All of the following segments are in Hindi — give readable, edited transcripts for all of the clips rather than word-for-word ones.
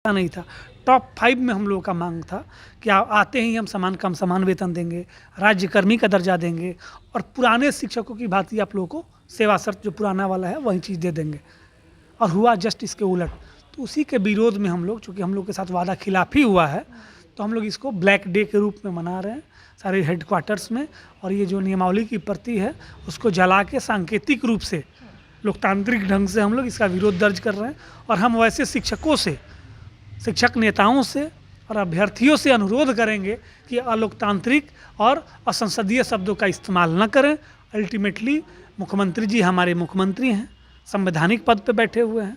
नहीं था। टॉप 5 में हम लोगों का मांग था कि आते ही हम समान वेतन देंगे, राज्यकर्मी का दर्जा देंगे और पुराने शिक्षकों की भांति आप लोगों को सेवा शर्त जो पुराना वाला है वही चीज़ दे देंगे। और हुआ जस्ट इसके उलट। तो उसी के विरोध में हम लोग, चूँकि हम लोग के साथ वादा खिलाफी हुआ है, तो हम लोग इसको ब्लैक डे के रूप में मना रहे हैं सारे हेडक्वार्टर्स में। और ये जो नियमावली की प्रति है उसको जला के सांकेतिक रूप से लोकतांत्रिक ढंग से हम लोग इसका विरोध दर्ज कर रहे हैं। और हम वैसे शिक्षकों से, शिक्षक नेताओं से और अभ्यर्थियों से अनुरोध करेंगे कि अलोकतांत्रिक और असंसदीय शब्दों का इस्तेमाल न करें। अल्टीमेटली मुख्यमंत्री जी हमारे मुख्यमंत्री हैं, संवैधानिक पद पे बैठे हुए हैं,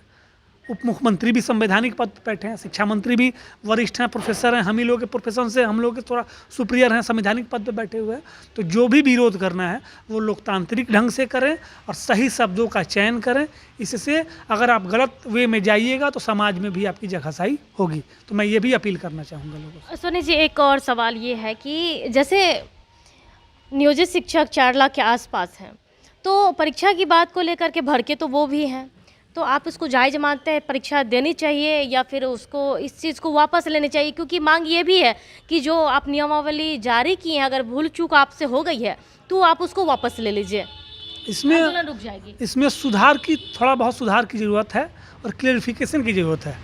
उप मुख्यमंत्री भी संवैधानिक पद पे बैठे हैं, शिक्षा मंत्री भी वरिष्ठ हैं, प्रोफेसर हैं, हम ही लोग के प्रोफेशन से हम लोग के थोड़ा सुपीरियर हैं, संवैधानिक पद पे बैठे हुए हैं। तो जो भी विरोध करना है वो लोकतांत्रिक ढंग से करें और सही शब्दों का चयन करें। इससे अगर आप गलत वे में जाइएगा तो समाज में भी आपकी जगहसाई होगी। तो मैं ये भी अपील करना चाहूँगा लोगों से। सोनी जी, एक और सवाल ये है कि जैसे नियोजित शिक्षक 4 लाख के आसपास हैं, तो परीक्षा की बात को लेकर के भड़के तो वो भी हैं, तो आप इसको जायज़ मानते हैं परीक्षा देनी चाहिए या फिर उसको इस चीज़ को वापस लेनी चाहिए? क्योंकि मांग ये भी है कि जो आप नियमावली जारी की हैं, अगर भूल चूक आपसे हो गई है तो आप उसको वापस ले लीजिए, आंदोलन रुक जाएगी। इसमें सुधार की, थोड़ा बहुत सुधार की ज़रूरत है और क्लेरिफिकेशन की ज़रूरत है।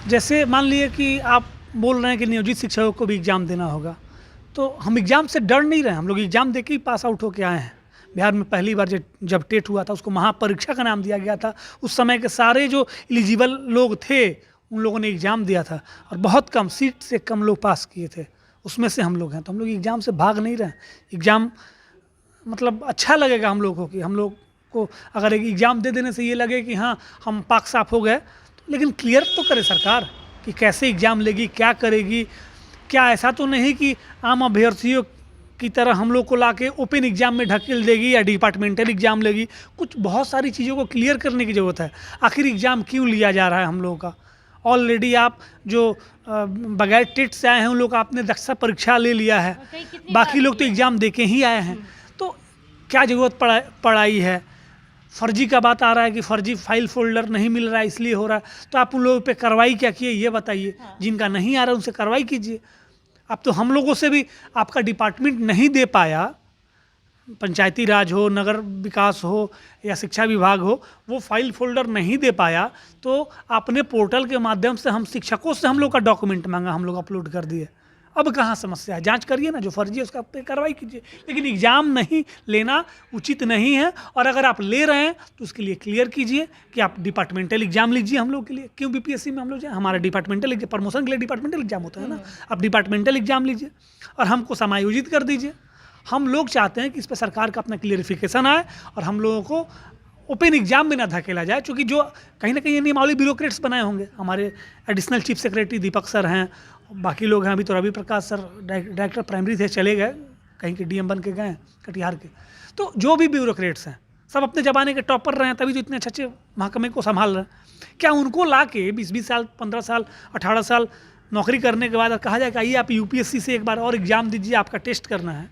जैसे मान लिए कि आप बोल रहे हैं कि नियोजित शिक्षकों को भी एग्ज़ाम देना होगा, तो हम एग्ज़ाम से डर नहीं रहे हैं, हम लोग एग्ज़ाम दे के ही पास आउट होके आए हैं। बिहार में पहली बार जब टेट हुआ था उसको महापरीक्षा का नाम दिया गया था। उस समय के सारे जो एलिजिबल लोग थे उन लोगों ने एग्ज़ाम दिया था और बहुत कम सीट से कम लोग पास किए थे, उसमें से हम लोग हैं। तो हम लोग एग्ज़ाम से भाग नहीं रहे हैं। एग्ज़ाम मतलब अच्छा लगेगा हम लोगों को कि हम लोग को अगर एक एग्ज़ाम दे देने से ये लगे कि हाँ हम पाक साफ हो गए, तो लेकिन क्लियर तो करे सरकार कि कैसे एग्ज़ाम लेगी, क्या करेगी। क्या ऐसा तो नहीं कि आम अभ्यर्थियों की तरह हम लोग को लाके ओपन एग्ज़ाम में ढकेल देगी या डिपार्टमेंटल एग्ज़ाम लेगी। कुछ बहुत सारी चीज़ों को क्लियर करने की ज़रूरत है। आखिर एग्ज़ाम क्यों लिया जा रहा है हम लोगों का? ऑलरेडी आप जो बगैर टेट से आए हैं उन लोग का आपने दक्षता परीक्षा ले लिया है, बाकी लोग तो एग्ज़ाम दे के ही आए हैं। तो क्या ज़रूरत पड़ाई है? फर्जी का बात आ रहा है कि फर्जी फाइल फोल्डर नहीं मिल रहा है इसलिए हो रहा है, तो आप उन लोगों पे कार्रवाई क्या किए ये बताइए। जिनका नहीं आ रहा उनसे कार्रवाई कीजिए। अब तो हम लोगों से भी आपका डिपार्टमेंट नहीं दे पाया, पंचायती राज हो, नगर विकास हो या शिक्षा विभाग हो, वो फाइल फोल्डर नहीं दे पाया, तो अपने पोर्टल के माध्यम से हम शिक्षकों से हम लोग का डॉक्यूमेंट मांगा, हम लोग अपलोड कर दिए। अब कहाँ समस्या है? जांच करिए ना, जो फर्जी है उसका पे कार्रवाई कीजिए। लेकिन एग्ज़ाम नहीं लेना उचित नहीं है। और अगर आप ले रहे हैं तो उसके लिए क्लियर कीजिए कि आप डिपार्टमेंटल एग्जाम लीजिए हम लोग के लिए। क्यों बीपीएससी में हम लोग जाए? हमारा डिपार्टमेंटल प्रमोशन के लिए डिपार्टमेंटल एग्जाम होता है ना। आप डिपार्टमेंटल एग्जाम लीजिए और हमको समायोजित कर दीजिए। हम लोग चाहते हैं कि इस पर सरकार का अपना क्लियरिफिकेशन आए और हम लोगों को ओपन एग्जाम में ना धकेला जाए। क्योंकि जो कहीं ना कहीं ये नियमावली ब्यूरोक्रेट्स बनाए होंगे, हमारे एडिशनल चीफ सेक्रेटरी दीपक सर हैं, बाकी लोग हैं, अभी तो Ravi Prakash sir director primary थे, चले गए, कहीं के डीएम बन के गए कटिहार के। तो जो भी ब्यूरोक्रेट्स हैं सब अपने ज़माने के टॉपर रहे हैं, तभी तो इतने अच्छे महकमे को संभाल रहे हैं। क्या उनको ला के 20-20 साल, 15 साल, 18 साल नौकरी करने के बाद कहा जाए कि आइए आप यूपीएससी से एक बार और एग्ज़ाम दीजिए, आपका टेस्ट करना है?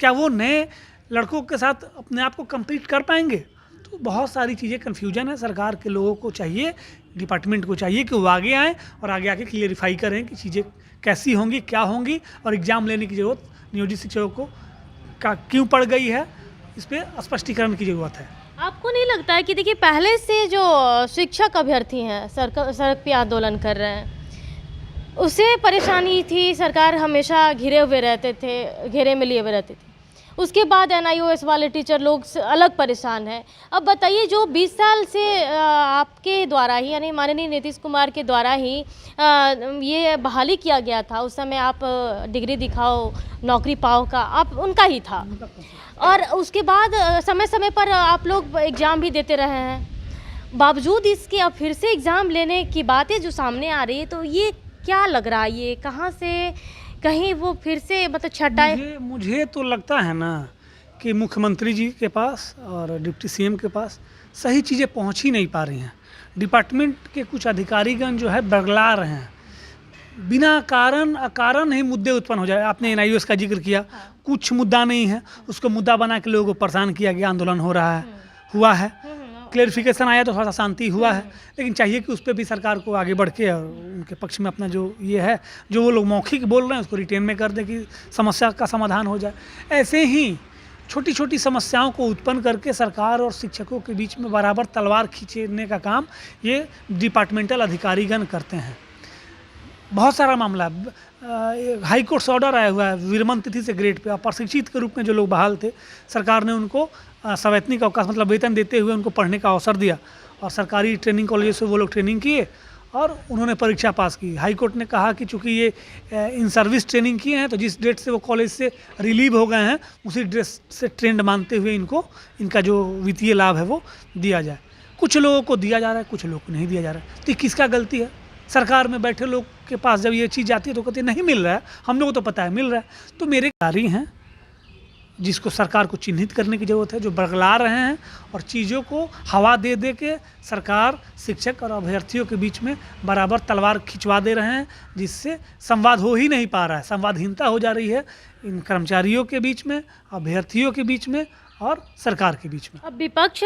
क्या वो नए लड़कों के साथ अपने आप को कम्पीट कर पाएंगे? तो बहुत सारी चीज़ें कन्फ्यूजन है। सरकार के लोगों को चाहिए, डिपार्टमेंट को चाहिए कि वो आगे आएँ और आगे आके क्लियरिफाई करें कि चीज़ें कैसी होंगी, क्या होंगी और एग्ज़ाम लेने की ज़रूरत नियोजित शिक्षकों को का क्यों पड़ गई है, इस पर स्पष्टीकरण की ज़रूरत है। आपको नहीं लगता है कि देखिए पहले से जो शिक्षक अभ्यर्थी हैं सड़क पे आंदोलन कर रहे हैं, उसे परेशानी थी, सरकार हमेशा घिरे हुए रहते थे, घेरे में लिए हुए रहते थे। उसके बाद एनआईओएस वाले टीचर लोग अलग परेशान हैं। अब बताइए, जो 20 साल से आपके द्वारा ही, यानी माननीय नीतीश कुमार के द्वारा ही ये बहाली किया गया था, उस समय आप डिग्री दिखाओ नौकरी पाओ का आप उनका ही था, और उसके बाद समय समय पर आप लोग एग्ज़ाम भी देते रहे हैं। बावजूद इसके अब फिर से एग्ज़ाम लेने की बातें जो सामने आ रही है, तो ये क्या लग रहा है? ये कहाँ से कहीं वो फिर से मतलब छटाए? मुझे तो लगता है ना कि मुख्यमंत्री जी के पास और डिप्टी सीएम के पास सही चीज़ें पहुंच ही नहीं पा रही हैं। डिपार्टमेंट के कुछ अधिकारीगण जो है बरगला रहे हैं, बिना कारण अकारण ही मुद्दे उत्पन्न हो जाए। आपने एनआईओएस का जिक्र किया, कुछ मुद्दा नहीं है, उसको मुद्दा बना के लोगों को परेशान किया गया, आंदोलन हो रहा है, हुआ है। क्लेरिफिकेशन आया तो थोड़ा सा शांति हुआ है, लेकिन चाहिए कि उस पर भी सरकार को आगे बढ़ के और उनके पक्ष में अपना जो ये है, जो वो लोग मौखिक बोल रहे हैं उसको रिटेन में कर दें कि समस्या का समाधान हो जाए। ऐसे ही छोटी छोटी समस्याओं को उत्पन्न करके सरकार और शिक्षकों के बीच में बराबर तलवार खींचने का काम ये डिपार्टमेंटल अधिकारीगण करते हैं। बहुत सारा मामला हाई कोर्ट से ऑर्डर आया हुआ है विरमण तिथि से ग्रेड पे, और प्रशिक्षित के रूप में जो लोग बहाल थे, सरकार ने उनको सवैतनिक अवकाश मतलब वेतन देते हुए उनको पढ़ने का अवसर दिया, और सरकारी ट्रेनिंग कॉलेज से वो लोग ट्रेनिंग किए और उन्होंने परीक्षा पास की। हाई कोर्ट ने कहा कि चूंकि ये इन सर्विस ट्रेनिंग किए हैं, तो जिस डेट से वो कॉलेज से रिलीव हो गए हैं उसी डेट से ट्रेंड मानते हुए इनको इनका जो वित्तीय लाभ है वो दिया जाए। कुछ लोगों को दिया जा रहा है, कुछ लोगों को नहीं दिया जा रहा है। तो किसका गलती है? सरकार में बैठे लोग के पास जब ये चीज़ आती है तो कहते हैं नहीं मिल रहा है, हम लोगों को तो पता है मिल रहा है। तो मेरे कार्य हैं जिसको सरकार को चिन्हित करने की ज़रूरत है, जो बरगला रहे हैं और चीज़ों को हवा दे दे के सरकार शिक्षक और अभ्यर्थियों के बीच में बराबर तलवार खिंचवा दे रहे हैं, जिससे संवाद हो ही नहीं पा रहा है। संवादहीनता हो जा रही है इन कर्मचारियों के बीच में, अभ्यर्थियों के बीच में और सरकार के बीच में। अब विपक्ष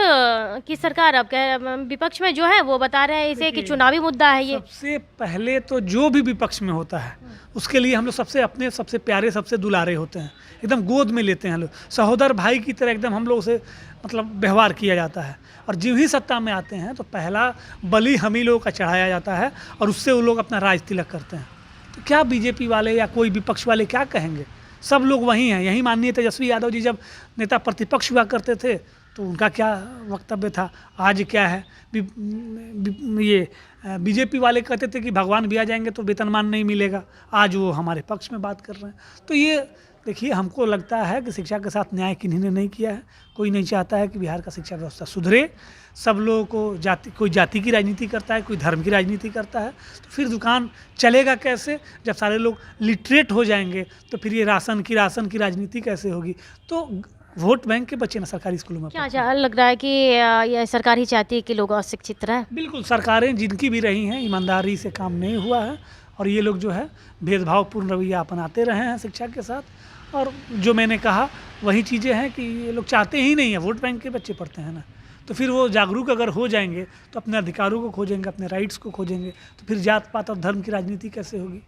की सरकार, अब विपक्ष में जो है वो बता रहे हैं इसे कि चुनावी मुद्दा है ये। सबसे पहले तो जो भी विपक्ष में होता है उसके लिए हम लोग सबसे प्यारे, सबसे दुलारे होते हैं, एकदम गोद में लेते हैं लोग, सहोदर भाई की तरह एकदम हम लोग से मतलब व्यवहार किया जाता है। और जो ही सत्ता में आते हैं तो पहला बलि हम ही लोगों का चढ़ाया जाता है और उससे वो लोग अपना राज तिलक करते हैं। तो क्या बीजेपी वाले या कोई विपक्ष वाले क्या कहेंगे? सब लोग वही हैं। यही माननीय तेजस्वी यादव जी जब नेता प्रतिपक्ष हुआ करते थे तो उनका क्या वक्तव्य था, आज क्या है? ये बीजेपी वाले कहते थे कि भगवान भी आ जाएंगे तो वेतनमान नहीं मिलेगा, आज वो हमारे पक्ष में बात कर रहे हैं। तो ये देखिए, हमको लगता है कि शिक्षा के साथ न्याय किन्हीं ने नहीं किया है। कोई नहीं चाहता है कि बिहार का शिक्षा व्यवस्था सुधरे। सब लोगों को कोई जाति की राजनीति करता है, कोई धर्म की राजनीति करता है। तो फिर दुकान चलेगा कैसे? जब सारे लोग लिटरेट हो जाएंगे तो फिर ये राशन की राजनीति कैसे होगी? तो वोट बैंक के बच्चे ना सरकारी स्कूलों में क्या लग रहा है कि ये सरकार ही चाहती है कि लोग अशिक्षित रहें? बिल्कुल, सरकारें जिनकी भी रही हैं ईमानदारी से काम नहीं हुआ है और ये लोग जो है भेदभावपूर्ण रवैया अपनाते रहे हैं शिक्षा के साथ। और जो मैंने कहा वही चीज़ें हैं कि ये लोग चाहते ही नहीं है, वोट बैंक के बच्चे पढ़ते हैं ना। तो फिर वो जागरूक अगर हो जाएंगे तो अपने अधिकारों को खोजेंगे, अपने राइट्स को खोजेंगे, तो फिर जात पात और धर्म की राजनीति कैसे होगी?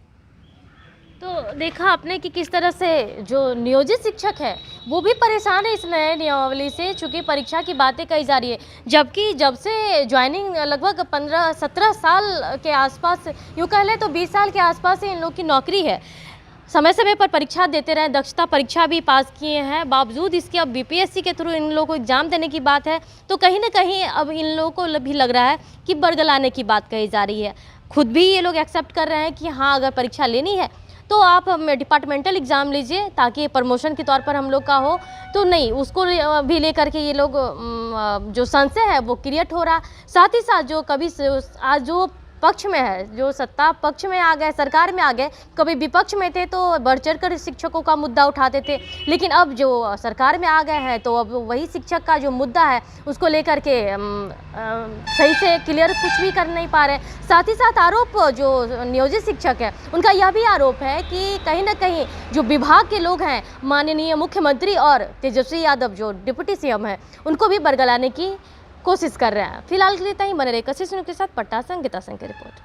तो देखा आपने कि किस तरह से जो नियोजित शिक्षक है वो भी परेशान है इस नए नियमावली से, चूँकि परीक्षा की बातें कही जा रही है, जबकि जब से ज्वाइनिंग लगभग 15-17 साल के आसपास, यूँ कह लें तो 20 साल के आसपास इन लोग की नौकरी है। समय समय पर परीक्षा देते रहे, दक्षता परीक्षा भी पास किए हैं, बावजूद इसके अब बीपीएससी के थ्रू इन लोगों को एग्ज़ाम देने की बात है। तो कहीं ना कहीं अब इन लोगों को भी लग रहा है कि बरगलाने की बात कही जा रही है। खुद भी ये लोग एक्सेप्ट कर रहे हैं कि हाँ, अगर परीक्षा लेनी है तो आप डिपार्टमेंटल एग्ज़ाम लीजिए ताकि प्रमोशन के तौर पर हम लोग का हो। तो नहीं, उसको भी लेकर के ये लोग जो संशय है वो क्रिएट हो रहा। साथ ही साथ जो कभी आज जो पक्ष में है, जो सत्ता पक्ष में आ गए, सरकार में आ गए, कभी विपक्ष में थे तो बढ़ चढ़ कर शिक्षकों का मुद्दा उठाते थे, लेकिन अब जो सरकार में आ गए हैं तो अब वही शिक्षक का जो मुद्दा है उसको लेकर के सही से क्लियर कुछ भी कर नहीं पा रहे। साथ ही साथ आरोप जो नियोजित शिक्षक है उनका यह भी आरोप है कि कहीं ना कहीं जो विभाग के लोग हैं, माननीय मुख्यमंत्री और तेजस्वी यादव जो डिप्टी सीएम हैं, उनको भी बरगलाने की कोशिश कर रहे हैं। फिलहाल के लिए इतना ही। बने रहे कशिश के साथ। पट्टा संगीता संघ की रिपोर्ट।